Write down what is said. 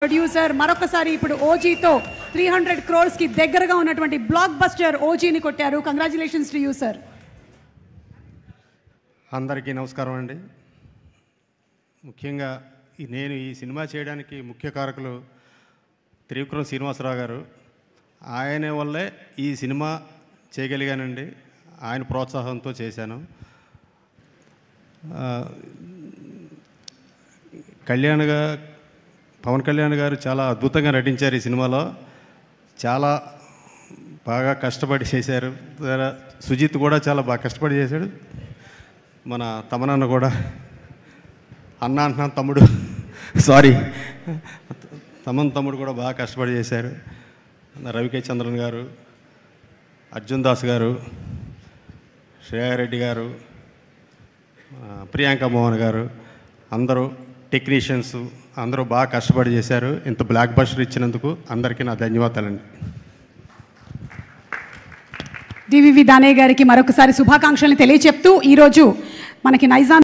Producer మరొకసారి ఇప్పుడు ఓజీతో 300 crores కి దగ్గరగా ఉన్నటువంటి బ్లాక్ బస్టర్ ఓజీని కొట్టారు. Congratulations to you sir. అందరికీ నమస్కారం అండి. ముఖ్యంగా నేను ఈ సినిమా చేయడానికి ముఖ్య కారకులు త్రివిక్రమ్ శ్రీనివాసరావు గారు. ఆయన వల్లే ఈ సినిమా చేయగలిగానండి. ఆయన ప్రోత్సాహంతో చేశాను. పవన్ కళ్యాణ్ గారు చాలా అద్భుతంగా నటించారు ఈ సినిమాలో. చాలా బాగా కష్టపడి చేశారు. సుజిత్ కూడా చాలా బాగా కష్టపడి చేశాడు. మన తమనన్న కూడా అంటున్నాను తమ్ముడు తమ్ముడు కూడా బాగా కష్టపడి చేశారు. రవికే చంద్రన్ గారు, అర్జున్ దాస్ గారు, శ్రేయారెడ్డి గారు, ప్రియాంక మోహన్ గారు, అందరూ టెక్నీషియన్స్ అందరూ బాగా కష్టపడి చేశారు. ఇంత బ్లాక్ బస్టర్ ఇచ్చినందుకు అందరికీ నా ధన్యవాదాలండి. డివివి దానయ్య గారికి మరొకసారి శుభాకాంక్షల్ని తెలియచెప్తూ ఈరోజు మనకి నైజాం